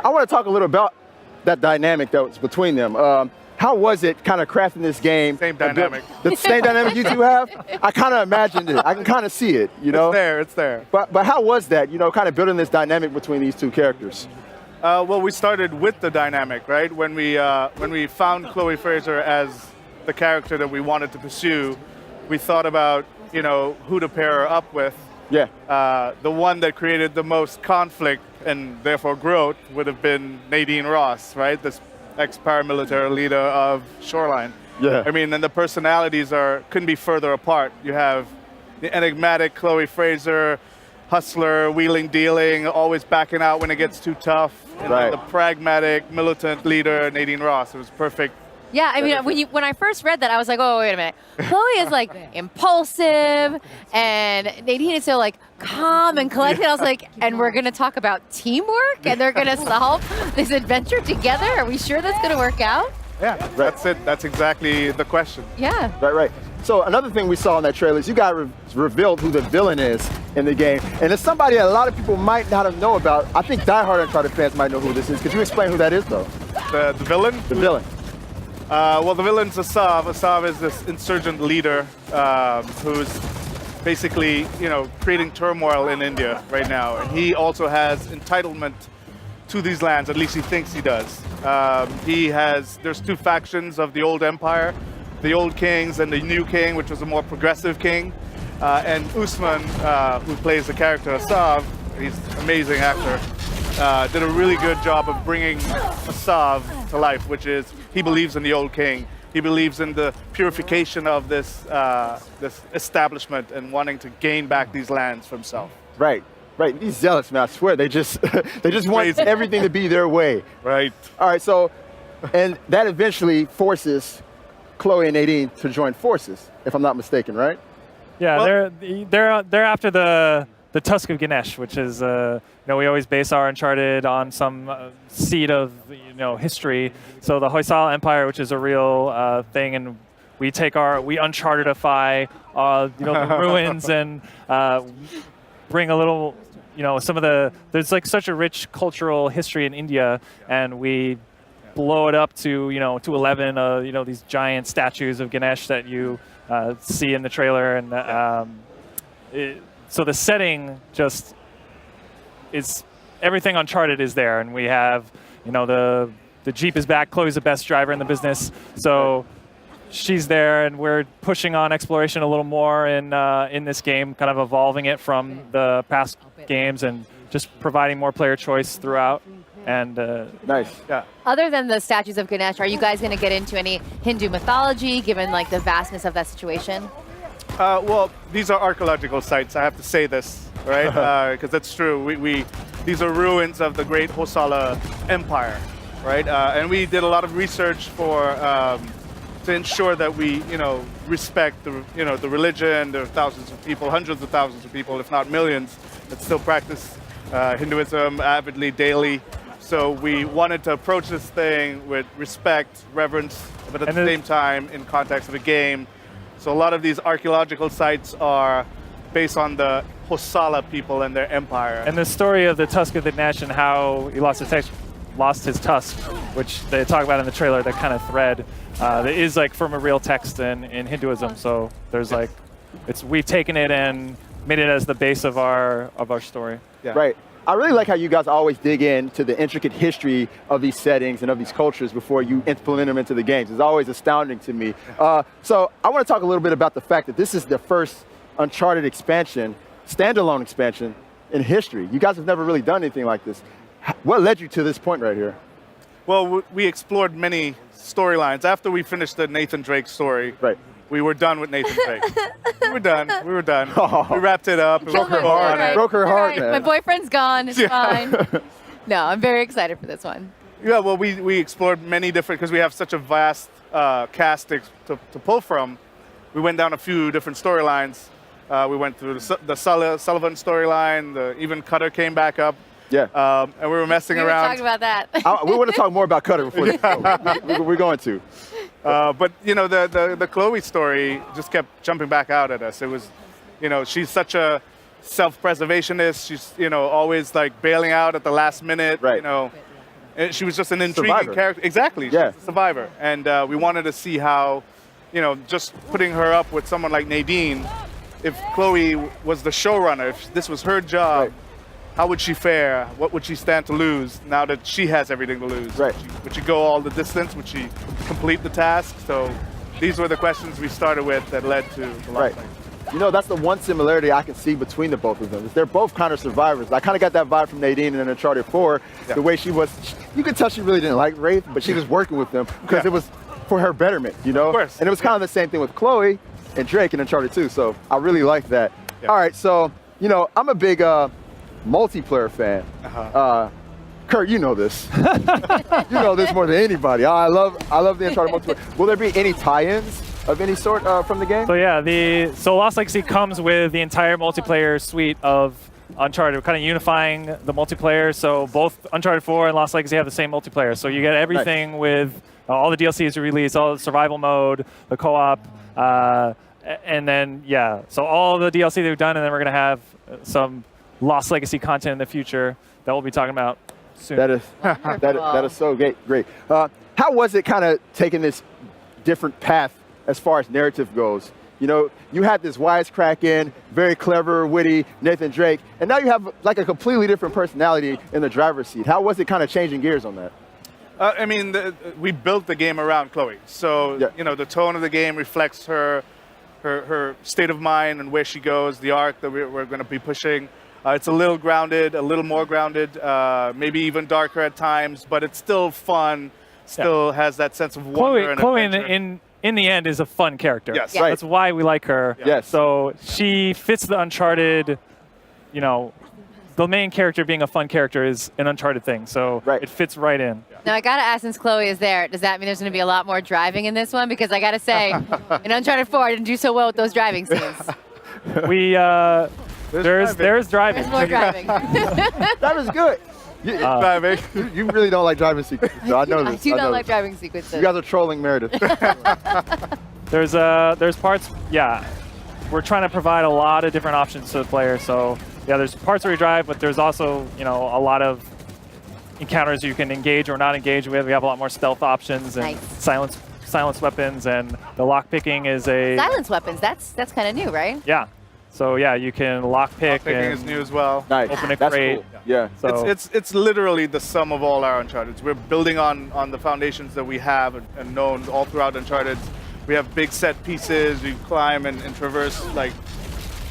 I want to talk a little about that dynamic that was between them. How was it kind of crafting this game? Same dynamic. The same dynamic you two have? I kind of imagined it. I can kind of see it, you know? It's there. But how was that, you know, kind of building this dynamic between these two characters? Well, we started with the dynamic, right? When we found Chloe Fraser as the character that we wanted to pursue, we thought about, you know, who to pair her up with. Yeah. The one that created the most conflict and therefore growth would have been Nadine Ross, right? This ex-paramilitary leader of Shoreline. Yeah. I mean, and the personalities couldn't be further apart. You have the enigmatic Chloe Fraser, hustler, wheeling, dealing, always backing out when it gets too tough. And right. then the pragmatic, militant leader, Nadine Ross. It was perfect. Yeah, I mean, when I first read that, I was like, oh, wait a minute. Chloe is like impulsive, and Nadine is so like calm and collected. I was like, and we're going to talk about teamwork, and they're going to solve this adventure together? Are we sure that's going to work out? Yeah, that's it. That's exactly the question. Yeah. Right. So another thing we saw in that trailer is you guys revealed who the villain is in the game. And it's somebody that a lot of people might not have known about. I think diehard Uncharted fans might know who this is. Could you explain who that is, though? The villain? The villain. Well, the villain's Assav. Assav is this insurgent leader who's basically, you know, creating turmoil in India right now. And he also has entitlement to these lands, at least he thinks he does. There's two factions of the old empire, the old kings and the new king, which was a more progressive king. And Usman, who plays the character Assav, he's an amazing actor, did a really good job of bringing Assav to life, which is he believes in the old king. He believes in the purification of this establishment and wanting to gain back these lands for himself. Right. These zealots, man, I swear, they just want everything to be their way. Right. All right, so, and that eventually forces Chloe and Nadine to join forces, if I'm not mistaken, right? Yeah, Well, they're after the Tusk of Ganesh, which is you know, we always base our Uncharted on some seed of, you know, history. So the Hoysala Empire, which is a real thing, and we Unchartedify you know, the ruins and bring a little, you know, there's like such a rich cultural history in India, and we blow it up to, you know, to 11, you know, these giant statues of Ganesh that you see in the trailer, and so the setting just is everything Uncharted is there, and we have, you know, the Jeep is back. Chloe's the best driver in the business, so she's there, and we're pushing on exploration a little more in this game, kind of evolving it from the past games and just providing more player choice throughout. And nice. Yeah. Other than the statues of Ganesh, are you guys going to get into any Hindu mythology, given like the vastness of that situation? Well, these are archaeological sites. I have to say this, right? Because that's true. These are ruins of the great Hoysala Empire, right? And we did a lot of research to ensure that we, you know, respect the religion. There are thousands of people, hundreds of thousands of people, if not millions, that still practice Hinduism avidly daily. So we wanted to approach this thing with respect, reverence, but at the same time in context of a game. So a lot of these archaeological sites are based on the Hoysala people and their empire. And the story of the Tusk of the Ganesh and how he lost his tusk, which they talk about in the trailer, that kind of thread, that is like from a real text in Hinduism. So there's like, we've taken it and made it as the base of our story. Yeah. Right. I really like how you guys always dig into the intricate history of these settings and of these cultures before you implement them into the games. It's always astounding to me. So I want to talk a little bit about the fact that this is the first Uncharted expansion, standalone expansion in history. You guys have never really done anything like this. What led you to this point right here? Well, we explored many storylines. After we finished the Nathan Drake story, right, we were done with Nathan Drake. We were done. Oh. We wrapped it up. Broke her heart. Right. Broke her heart, Right. man. My boyfriend's gone. It's fine. No, I'm very excited for this one. Yeah, well, we explored many different, because we have such a vast cast to pull from. We went down a few different storylines. We went through the Sullivan storyline. Even Cutter came back up. Yeah. And we were messing We were around. talking about that. We want to talk more about Cutter before this show. We're going to. But, you know, the Chloe story just kept jumping back out at us. It was, you know, she's such a self-preservationist. She's, you know, always like bailing out at the last minute. Right. You know, And she was just an intriguing Survivor. character. Exactly. Yeah. She's a survivor. And we wanted to see how, just putting her up with someone like Nadine, if Chloe was the showrunner, if this was her job, Right. how would she fare? What would she stand to lose now that she has everything to lose? Right. Would she go all the distance? Would she complete the task? So these were the questions we started with that led to the Right. Lost Legacy. That's the one similarity I can see between the both of them. Is they're both kind of survivors. I kind of got that vibe from Nadine in Uncharted 4. Yeah. The way she was, you could tell she really didn't like Wraith, but she was working with them because Yeah. it was for her betterment, Of course. And it was kind of the same thing with Chloe and Drake in Uncharted 2. So I really like that. Yeah. All right, so I'm a big multiplayer fan. Kurt, you know this. You know this more than anybody. I love the Uncharted multiplayer. Will there be any tie-ins of any sort from the game? So yeah, so Lost Legacy comes with the entire multiplayer suite of Uncharted. We're kind of unifying the multiplayer. So both Uncharted 4 and Lost Legacy have the same multiplayer. So you get everything with all the DLCs released, all the survival mode, the co-op, and then so all the DLC they've done, and then we're gonna have some Lost Legacy content in the future that we'll be talking about soon. That is so great. How was it kind of taking this different path as far as narrative goes? You had this wisecracking, very clever, witty Nathan Drake, and now you have like a completely different personality in the driver's seat. How was it kind of changing gears on that? We built the game around Chloe. So, Yeah. the tone of the game reflects her state of mind and where she goes, the arc that we're going to be pushing. It's a little grounded, a little more grounded, maybe even darker at times, but it's still fun, still has that sense of wonder and Chloe adventure. in the end is a fun character. Yes. Yeah. Right. That's why we like her. Yes. So she fits the Uncharted, the main character being a fun character is an Uncharted thing. So Right. it fits right in. Now I gotta ask, since Chloe is there, does that mean there's gonna be a lot more driving in this one? Because I gotta say, in Uncharted 4, I didn't do so well with those driving scenes. There's driving. There's more driving. That was good. You really don't like driving sequences. So I know I this. do know not like this. driving sequences. You guys are trolling Meredith. There's parts. Yeah, we're trying to provide a lot of different options to the player. So there's parts where you drive, but there's also a lot of encounters you can engage or not engage with. We have a lot more stealth options and Nice. silence weapons, and the lock picking is a Silence weapons, that's kind of new, right? yeah. So you can lock pick Picking and is new as well. Nice. Open a That's crate. cool. Yeah. So It's literally the sum of all our Uncharted. We're building on the foundations that we have and known all throughout Uncharted. We have big set pieces. We climb and traverse like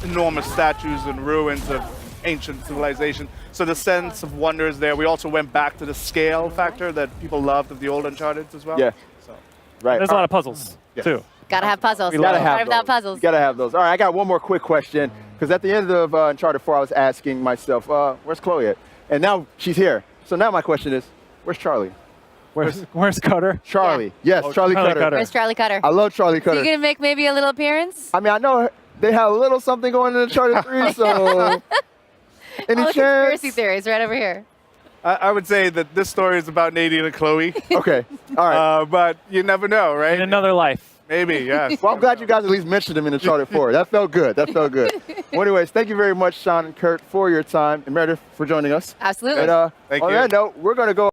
enormous statues and ruins of ancient civilization. So the sense of wonder is there. We also went back to the scale factor that people loved of the old Uncharted as well. Yeah. So. Right. there's a lot of puzzles Yes. too. Gotta have puzzles. We You gotta love have Uncharted without those. puzzles. You gotta have those. All right, I got one more quick question. Because at the end of Uncharted 4, I was asking myself, where's Chloe at? And now she's here. So now my question is, where's Charlie? Where's Cutter? Charlie. Yes, Oh, Charlie Charlie Cutter. Cutter. Where's Charlie Cutter? I love Charlie So Cutter. you gonna make maybe a little appearance? I mean, I know they had a little something going in Uncharted 3, so any All the chance? conspiracy theories right over here. I would say that this story is about Nadine and Chloe, Okay, all right. but you never know, right? In another life. Maybe, yes. Well, I'm glad you guys at least mentioned him in Uncharted 4. That felt good. Well, anyways, thank you very much, Sean and Kurt, for your time, and Meredith for joining us. Absolutely. And Thank on you. that note, we're going to go